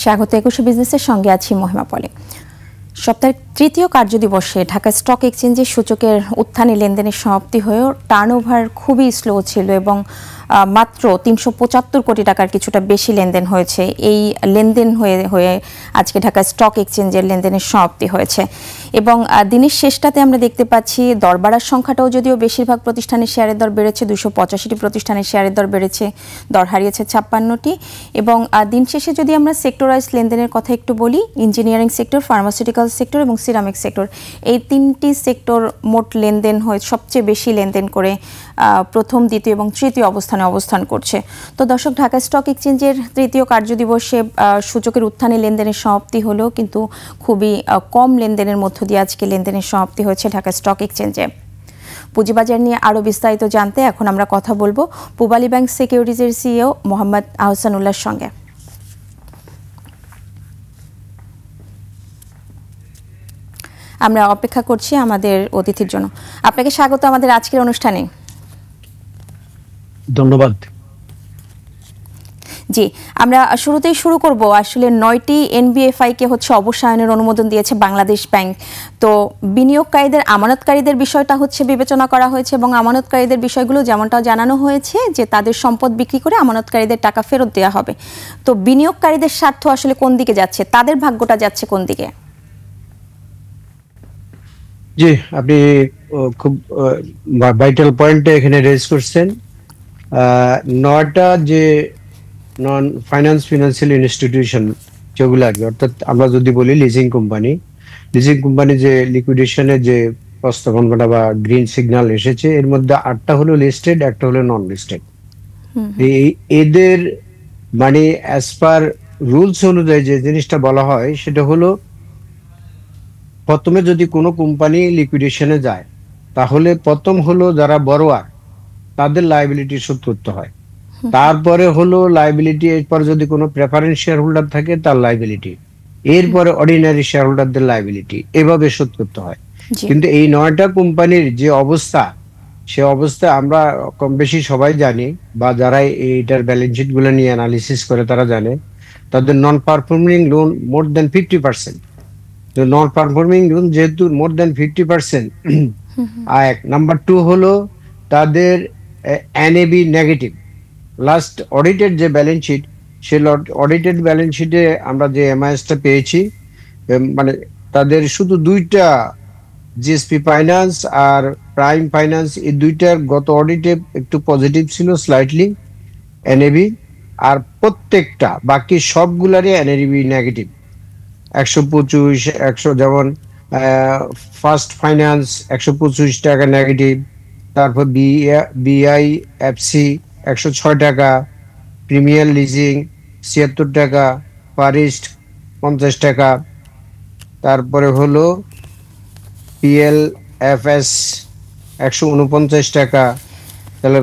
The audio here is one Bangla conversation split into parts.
স্বাগত একুশে বিজনেসের সঙ্গে আছি মহিমা পলে। সপ্তাহের তৃতীয় কার্যদিবসে ঢাকা স্টক এক্সচেঞ্জের সূচকের উত্থানে লেনদেনের সমাপ্তি হয়েও টার্নওভার খুবই স্লো ছিল এবং মাত্র ৩৭৫ কোটি টাকার কিছুটা বেশি লেনদেন হয়েছে। এই লেনদেন হয়ে আজকে ঢাকা স্টক এক্সচেঞ্জের লেনদেনের সমাপ্তি হয়েছে এবং দিনের শেষটাতে আমরা দেখতে পাচ্ছি দর বাড়ার সংখ্যাটাও যদিও বেশিরভাগ প্রতিষ্ঠানের শেয়ারের দর বেড়েছে, ২৮৫টি প্রতিষ্ঠানের শেয়ারের দর বেড়েছে, দর হারিয়েছে ৫৬টি। এবং দিন শেষে যদি আমরা সেক্টরাইজ লেনদেনের কথা একটু বলি, ইঞ্জিনিয়ারিং সেক্টর, ফার্মাসিউটিক্যাল সেক্টর এবং সিরামিক সেক্টর, এই তিনটি সেক্টর মোট লেনদেন হয়ে সবচেয়ে বেশি লেনদেন করে প্রথম, দ্বিতীয় এবং তৃতীয় অবস্থানে অবস্থান করছে। তো দর্শক, ঢাকা স্টক এক্সচেঞ্জের তৃতীয় কার্যদিবসে সূচকের উত্থানে লেনদেনের সমাপ্তি হলেও কিন্তু খুবই কম লেনদেনের মধ্য দিয়ে আজকে লেনদেনের সমাপ্তি হয়েছে ঢাকা স্টক এক্সচেঞ্জে। পুঁজিবাজার নিয়ে আরও বিস্তারিত জানতে এখন আমরা কথা বলবো পূবালী ব্যাংক সিকিউরিটিজের সিইও মোহাম্মদ আহসানুল্লাহর সঙ্গে। আমরা অপেক্ষা করছি আমাদের অতিথির জন্য। আপনাকে স্বাগত আমাদের আজকের অনুষ্ঠানে। ধন্যবাদ। জি, আমরা শুরুতেই শুরু করব। আসলে 9টি এনবিএফআই কে অবসায়নের অনুমোদন দিয়েছে বাংলাদেশ ব্যাংক। তো বিনিয়োগকারীদের, আমানতকারীদের বিষয়টা বিবেচনা করা হয়েছে এবং আমানতকারীদের বিষয়গুলো যেমনটাও জানানো হয়েছে যে তাদের সম্পদ বিক্রি করে আমানতকারীদের টাকা ফেরত দেওয়া হবে। তো বিনিয়োগকারীদের স্বার্থ আসলে কোন দিকে যাচ্ছে, তাদের ভাগ্যটা যাচ্ছে কোন দিকে? জি, আপনি খুব ভাইটাল পয়েন্টে এখানে রেজ করছেন। 9টা যে নন ফিনান্সিয়াল ইনস্টিটিউশন যেগুলো আছে, অর্থাৎ আমরা যদি বলি লিজিং কোম্পানি যে লিকুইডেশনে যে প্রস্তাবনা বা গ্রিন সিগন্যাল এসেছে, এর মধ্যে 8টা হলো লিস্টেড, একটা হলো নন লিস্টেড। এদের মানে অ্যাজ পার রুলস অনুযায়ী যে জিনিসটা বলা হয় সেটা হলো, প্রথমে যদি কোনো কোম্পানি লিকুইডেশনে যায় তাহলে প্রথম হলো যারা বড়োয়ার তাদের লায়াবিলিটি শোধ করতে হয়, তারপরে হলো লায়াবিলিটি, এরপর যদি কোনো প্রেফারেন্স শেয়ার হোল্ডার থাকে তার লায়াবিলিটি, এরপরে অর্ডিনারি শেয়ার হোল্ডারদের লায়াবিলিটি, এভাবে শোধ করতে হয়। কিন্তু এই 9টা কোম্পানির যে অবস্থা, সে অবস্থায় আমরা কম বেশি সবাই জানি, বা যারা এইটার ব্যালেন্স শিট গুলো নিয়ে অ্যানালিসিস করে তারা জানে, তাদের নন পারফর্মিং লোন মোর দেন 50%। নন পারফর্মিং লোন যেহেতু মোর দেন 50%, এক নাম্বার 2 হলো তাদের এনএবি নেগেটিভ। লাস্ট অডিটেড যে ব্যালেন্স শিট, সে অডিটেড ব্যালেন্স শিটে আমরা যে এমআইএসটা পেয়েছি, মানে তাদের শুধু 2টা জিএসপি ফাইন্যান্স আর প্রাইম ফাইন্যান্স, এই 2টার গত অডিটে একটু পজিটিভ ছিল স্লাইটলি এনএবি, আর প্রত্যেকটা বাকি সবগুলারই এনএবি নেগেটিভ 125, 100, যেমন ফার্স্ট ফাইন্যান্স 125 টাকা নেগেটিভ, তারপর বিআইএফসি 106 টাকা, প্রিমিয়ার লিজিং 76 টাকা, ফারিস্ট 50 টাকা, তারপরে হলো পিএলএফএস 149 টাকা, তাহলে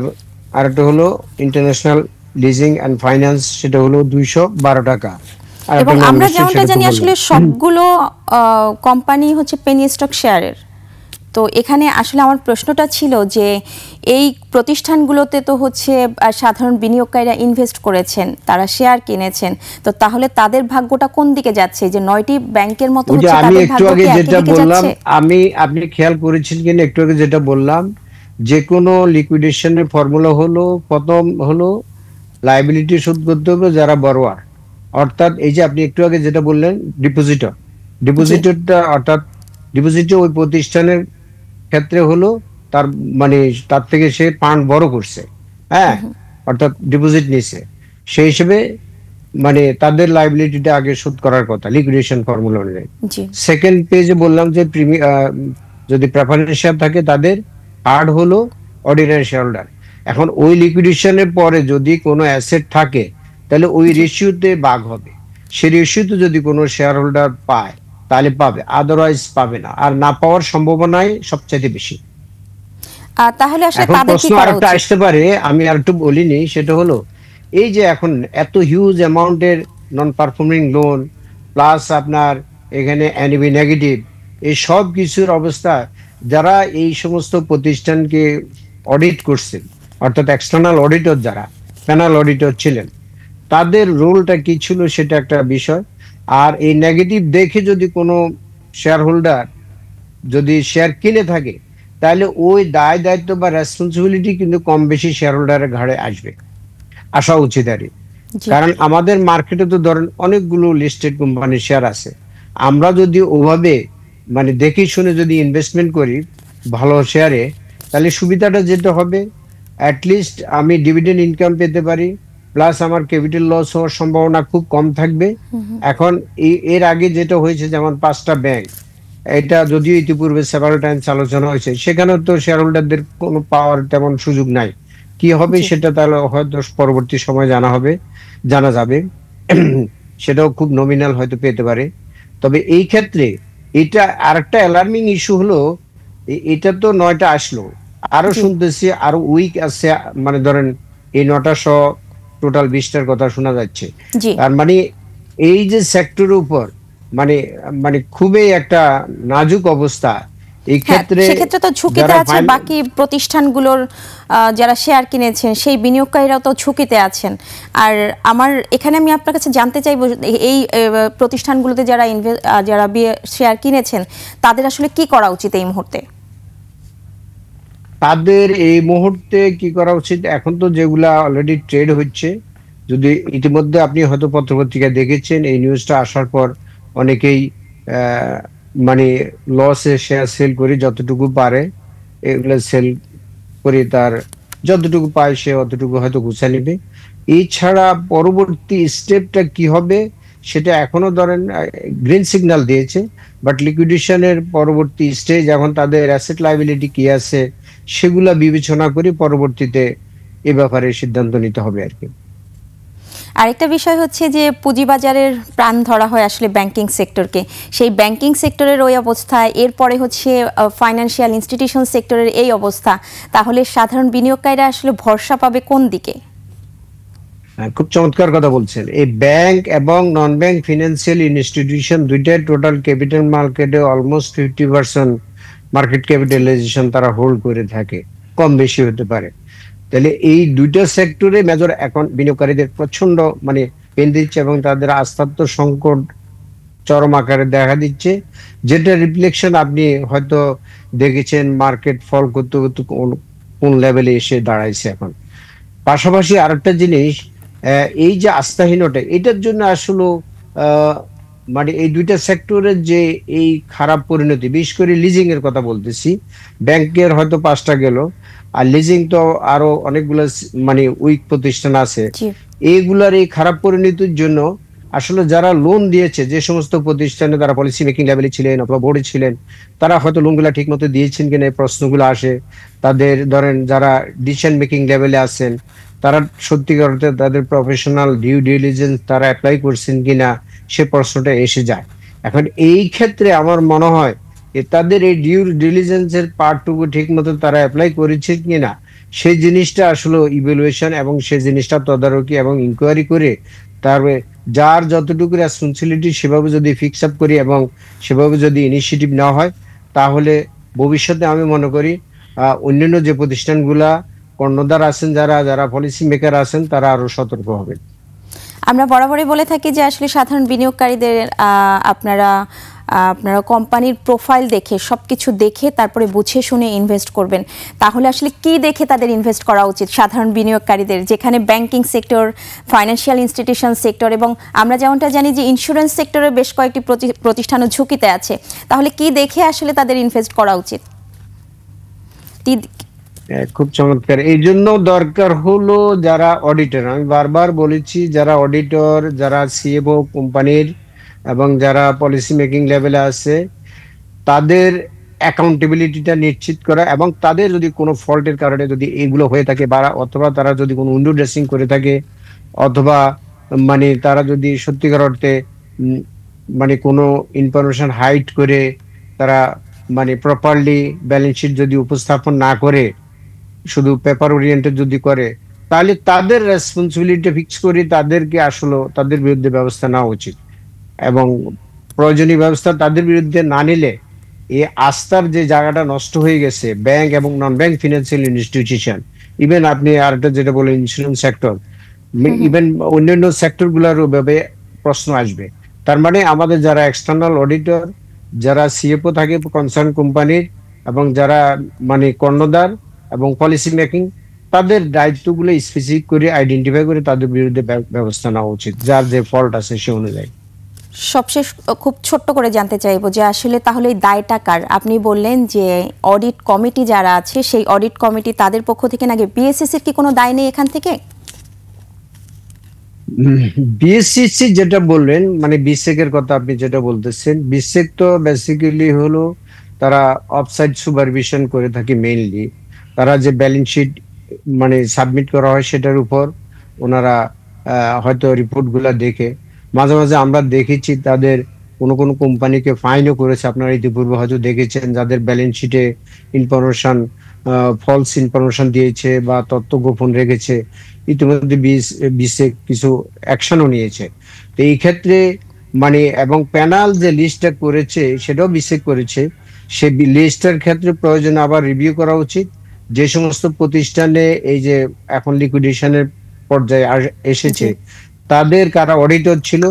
আরেকটা হলো ইন্টারন্যাশনাল লিজিং অ্যান্ড ফাইন্যান্স, সেটা হলো 212 টাকা। এবং আমরা যেমনটা জানি আসলে সবগুলো কোম্পানি পেনি স্টক শেয়ারের। তো এখানে আসলে আমার প্রশ্নটা ছিল যে এই প্রতিষ্ঠানগুলোতে তো সাধারণ বিনিয়োগকারীরা ইনভেস্ট করেছেন, তারা শেয়ার কিনেছেন, তো তাহলে তাদের ভাগ্যটা কোন দিকে যাচ্ছে? যে 9টি ব্যাংকের মতো আমি একটু আগে যেটা বললাম, আপনি খেয়াল করেছেন কিনা, একটু আগে যেটা বললাম, যে কোনো লিকুইডেশনের ফর্মুলা হলো, প্রথম হলো লায়াবিলিটি শোধ করতে হবে যারা বড়োয়ার, অর্থাৎ এই যে আপনি একটু আগে যেটা বললেন ডিপোজিটরটা, অর্থাৎ ডিপোজিটর ওই প্রতিষ্ঠানের ক্ষেত্রে হলো তার মানে তার থেকে সে ফান্ড বড় করছে, হ্যাঁ, অর্থাৎ ডিপোজিট নিছে, সেই হিসেবে মানে তাদের লায়াবিলিটিটা আগে শোধ করার কথা লিকুইডেশন ফর্মুলা অনুযায়ী। সেকেন্ড পেজে বললাম যে যদি প্রেফারেন্স শেয়ার থাকে তাদের থার্ড হলো অর্ডিনারি শেয়ার হোল্ডার। এখন ওই লিকুইডেশনের পরে যদি কোনো অ্যাসেট থাকে তাহলে ওই রেশিওতে ভাগ হবে, সেই রেশিওতে যদি কোনো শেয়ার হোল্ডার পায় তাহলে পাবে, আদারওয়াইজ পাবে না, আর না পাওয়ার সম্ভাবনাই সবচেয়ে বেশি। তাহলে আসলে তাদের প্রশ্ন আরেকটা আসতে পারে, আমি আরেকটু বলিনি, সেটা হলো এই যে এখন এত হিউজ অ্যামাউন্টের নন পারফর্মিং লোন প্লাস আপনার এখানে এনএবি নেগেটিভ, এই সব কিছুর অবস্থা যারা এই সমস্ত প্রতিষ্ঠানকে অডিট করছেন, অর্থাৎ এক্সটার্নাল অডিটর যারা প্যানেল অডিটর ছিলেন, তাদের রোলটা কি ছিল সেটা একটা বিষয়। আর এই নেগেটিভ দেখে যদি কোনো শেয়ার হোল্ডার যদি শেয়ার কিনে থাকে, তাহলে ওই দায় দায়িত্ব বা রেসপন্সিবিলিটি কিন্তু কম বেশি শেয়ার হোল্ডারের ঘাড়ে আসবে, আসা উচিত আর কি। জি। কারণ আমাদের মার্কেটে তো ধরেন অনেকগুলো লিস্টেড কোম্পানির শেয়ার আছে। আমরা যদি ওভাবে মানে দেখে শুনে যদি ইনভেস্টমেন্ট করি ভালো শেয়ারে, তাহলে সুবিধাটা যেটা হবে, অ্যাটলিস্ট আমি ডিভিডেন্ড ইনকাম পেতে পারি, প্লাস আমার ক্যাপিটাল লস হওয়ার সম্ভাবনা খুব কম থাকবে। এখন এর আগে যেটা হয়েছে, যেমন 5টা ব্যাংক, এটা যদিও ইতিপূর্বে সেভারাল টাইমস আলোচনা হয়েছে, সেখানে তো শেয়ার হোল্ডারদের কোনো পাওয়ার তেমন সুযোগ নাই। কি হবে জি। সেটা তাহলে হয়তো পরবর্তী সময় জানা যাবে। সেটাও খুব নমিনাল হয়তো পেতে পারে। তবে এই ক্ষেত্রে এটা আরেকটা অ্যালার্মিং ইস্যু হলো, এটা তো 9টা আসলো, আরো জি। শুনতেছি আরো উইক আছে। মানে ধরেন এই 9টা সহ টোটাল 20টার কথা শোনা যাচ্ছে। জি। তার মানে এই যে সেক্টরের উপর মানে মানে খুবই একটা নাজুক অবস্থা এই হ্যাঁ, ক্ষেত্রে। সেক্ষেত্রে তো ঝুঁকিতে যারা আছে বাকি প্রতিষ্ঠানগুলোর যারা শেয়ার কিনেছেন সেই বিনিয়োগকারীরাও তো ঝুঁকিতে আছেন। আর এখানে আমি আপনার কাছে জানতে চাইবো, এই প্রতিষ্ঠানগুলোতে যারা শেয়ার কিনেছেন তাদের আসলে কি করা উচিত এই মুহূর্তে? তাদের এই মুহূর্তে কি করা উচিত, এখন তো যেগুলা অলরেডি ট্রেড হচ্ছে, যদি ইতিমধ্যে আপনি হয়তো পত্রপত্রিকায় দেখেছেন এই নিউজটা আসার পর অনেকেই আহ, মানে লসে শেয়ার সেল করে যতটুকু পারে এগুলো সেল করে তার যতটুকু পায় সে অতটুকু হয়তো গুছিয়ে নেবে। এছাড়া পরবর্তী স্টেপটা কি হবে সেটা এখনো ধরেন গ্রিন সিগন্যাল দিয়েছে, বাট লিকুইডেশনের পরবর্তী স্টেজ এখন তাদের অ্যাসেট লাইবিলিটি কি আছে সেগুলা বিবেচনা করে পরবর্তীতে এ ব্যাপারে সিদ্ধান্ত নিতে হবে আর কি। আরেকটা বিষয় হচ্ছে যে পুঁজিবাজারের প্রাণ ধরা হয় আসলে ব্যাংকিং সেক্টরকে। সেই ব্যাংকিং সেক্টরের ওই অবস্থা, এরপরে হচ্ছে ফাইন্যান্সিয়াল ইনস্টিটিউশন সেক্টরের এই অবস্থা, তাহলে সাধারণ বিনিয়োগকারীরা আসলে ভরসা পাবে কোন দিকে? হ্যাঁ, খুব চমৎকার কথা বলছেন। এই ব্যাংক এবং নন ব্যাংক ফিনান্সিয়াল ইনস্টিটিউশন দুইটাই টোটাল ক্যাপিটাল মার্কেটে অলমোস্ট 50% মার্কেট ক্যাপিটালাইজেশন তারা হোল্ড করে থাকে, কম বেশি হতে পারে। তাহলে এই দুইটা সেক্টরে মেজর এখন বিনিয়োগকারীদের প্রচন্ড মানে পেন দিচ্ছে এবং তাদের আস্থার তো সংকট চরম আকারে দেখা দিচ্ছে, যেটা রিফ্লেকশন আপনি হয়তো দেখেছেন মার্কেট ফল করতে করতে কোন লেভেলে এসে দাঁড়াইছে এখন। পাশাপাশি আরেকটা জিনিস, এই যে আস্থাহীনতা, এটার জন্য আসলে আহ, মানে এই দুইটা সেক্টরের যে এই খারাপ পরিণতি, বিশেষ করে লিজিং এর কথা বলতেছি, ব্যাংকের হয়তো 5টা গেল, আর লিজিং তো আরো অনেকগুলো মানে উইক প্রতিষ্ঠান আছে। জি। এইগুলার এই খারাপ পরিণতির জন্য আসলে যারা লোন দিয়েছে, যে সমস্ত প্রতিষ্ঠানে তারা পলিসি মেকিং লেভেলে ছিলেন অথবা বোর্ডে ছিলেন, তারা হয়তো লোনগুলা ঠিক মতো দিয়েছেন কিনা এই প্রশ্নগুলো আসে। তাদের ধরেন যারা ডিসিশন মেকিং লেভেলে আছেন, তারা সত্যিকার অর্থে তাদের প্রফেশনাল ডিউ ডিলিজেন্স তারা অ্যাপ্লাই করছেন কিনা সে প্রশ্নটা এসে যায়। এখন এই ক্ষেত্রে আমার মনে হয় যে তাদের এই ডিউ ডিলিজেন্সের পার্টটুকু ঠিক মতো তারা অ্যাপ্লাই করেছে কিনা সেই জিনিসটা আসলে ইভ্যালুয়েশন এবং সেই জিনিসটা তদারকি এবং ইনকোয়ারি করে তারপরে যার যতটুকু রেসপন্সিবিলিটি সেভাবে যদি ফিক্স আপ করি এবং সেভাবে যদি ইনিশিয়েটিভ নেওয়া হয়, তাহলে ভবিষ্যতে আমি মনে করি অন্যান্য যে প্রতিষ্ঠানগুলা কর্ণধার আছেন, যারা যারা পলিসি মেকার আছেন, তারা আরো সতর্ক হবেন। আমরা বরাবরই বলে থাকি যে আসলে সাধারণ বিনিয়োগকারীদের আপনারা আপনারা কোম্পানির প্রোফাইল দেখে সবকিছু দেখে তারপরে বুঝে শুনে ইনভেস্ট করবেন। তাহলে আসলে কি দেখে তাদের ইনভেস্ট করা উচিত সাধারণ বিনিয়োগকারীদের, যেখানে banking sector, financial institution sector এবং আমরা যেমনটা জানি যে ইন্স্যুরেন্স সেক্টরে বেশ কয়েকটি প্রতিষ্ঠানও ঝুঁকিতে আছে, তাহলে কি দেখে আসলে তাদের ইনভেস্ট করা উচিত? খুব চমৎকার। এই জন্য দরকার হলো যারা অডিটর, আমি বারবার বলেছি, যারা অডিটর, যারা সিএফও কোম্পানির এবং যারা পলিসি মেকিং লেভেলে আছে, তাদের অ্যাকাউন্টেবিলিটিটা নিশ্চিত করা এবং তাদের যদি কোনো ফল্টের কারণে যদি এগুলো হয়ে থাকে বা অথবা তারা যদি কোনো উইন্ডো ড্রেসিং করে থাকে অথবা মানে তারা যদি সত্যিকার অর্থে উম, মানে কোনো ইনফরমেশন হাইড করে তারা মানে প্রপারলি ব্যালেন্স শিট যদি উপস্থাপন না করে শুধু পেপার ওরিয়েন্টেড যদি করে, তাহলে তাদের রেসপন্সিবিলিটি ফিক্স করে তাদেরকে আসলে তাদের বিরুদ্ধে ব্যবস্থা নেওয়া উচিত। এবং প্রয়োজনীয় ব্যবস্থা তাদের বিরুদ্ধে না নিলে এই আস্থার যে জায়গাটা নষ্ট হয়ে গেছে ব্যাংক এবং নন ব্যাংক ফিনান্সিয়াল ইনস্টিটিউশন, ইভেন আপনি আরেকটা যেটা বলেন ইন্স্যুরেন্স সেক্টর, ইভেন অন্যান্য সেক্টর গুলারও ভাবে প্রশ্ন আসবে। তার মানে আমাদের যারা এক্সটার্নাল অডিটর, যারা সিএফও থাকে কনসার্ন কোম্পানির, এবং যারা মানে কর্ণধার এবং পলিসি মেকিং, তাদের দায়িত্বগুলো স্পেসিফিক করে আইডেন্টিফাই করে তাদের বিরুদ্ধে ব্যবস্থা নেওয়া উচিত, যার যে ফল্ট আছে সে অনুযায়ী। সবশেষ খুব ছোট্ট করে জানতে চাইবো যে আসলে তাহলে এই দায়টা কার? আপনি বললেন যে অডিট কমিটি যারা আছে সেই অডিট কমিটি তাদের পক্ষ থেকে নাকি বিএসএস এর কি কোনো দায় নেই এখান থেকে? বিএসসিসি যেটা বললেন, মানে বিসেক এর কথা আপনি যেটা বলতেছেন, বিসেক তো বেসিক্যালি হলো তারা অফসাইট সুপারভিশন করে থাকে মেইনলি। তারা যে ব্যালেন্স শিট মানে সাবমিট করা হয় সেটার উপর ওনারা হয়তো রিপোর্ট গুলা দেখে, মাঝে মাঝে আমরা দেখেছি তাদের কোনো কোনো কোম্পানিকে ফাইনও করেছে। আপনারা ইতিপূর্বে হয়তো দেখেছেন যাদের ব্যালেন্স শিটে ইনফরমেশন ফলস ইনফরমেশন দিয়েছে বা তথ্য গোপন রেখেছে, ইতিমধ্যে বিসেক কিছু অ্যাকশনও নিয়েছে। তো এই ক্ষেত্রে মানে এবং প্যানাল যে লিস্টটা করেছে সেটাও বিসেক করেছে, সে লিস্টের ক্ষেত্রে প্রয়োজনে আবার রিভিউ করা উচিত। যে সমস্ত প্রতিষ্ঠানে এই যে এখন লিকুইডেশনের পর্যায়ে এসেছে, তাদের কারা অডিটর ছিল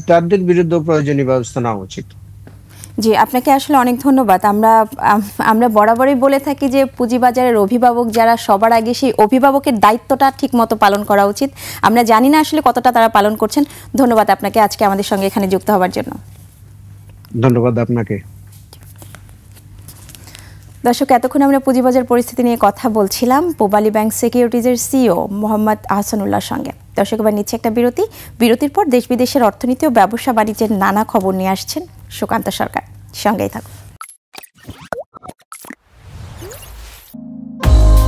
তাদের বিরুদ্ধে প্রয়োজনীয় ব্যবস্থা নেওয়া উচিত। জি, আপনাকে আসলে অনেক ধন্যবাদ। আমরা বরাবরই বলে থাকি যে পুঁজিবাজারের অভিভাবক যারা, সবার আগে সেই অভিভাবকের দায়িত্বটা ঠিকমতো পালন করা উচিত। আমরা জানি না আসলে কতটা তারা পালন করছেন। ধন্যবাদ আপনাকে আজকে আমাদের সঙ্গে এখানে যুক্ত হওয়ার জন্য। ধন্যবাদ আপনাকে। দর্শক, এতক্ষণ আমরা পুঁজিবাজার পরিস্থিতি নিয়ে কথা বলছিলাম পূবালী ব্যাংক সিকিউরিটিজের সিইও মোহাম্মদ আহসানুল্লাহর সঙ্গে। দর্শক, এবার নিচ্ছে একটা বিরতি। বিরতির পর দেশ বিদেশের অর্থনীতি ও ব্যবসা বাণিজ্যের নানা খবর নিয়ে আসছেন সুকান্ত সরকার। সঙ্গেই থাকুন।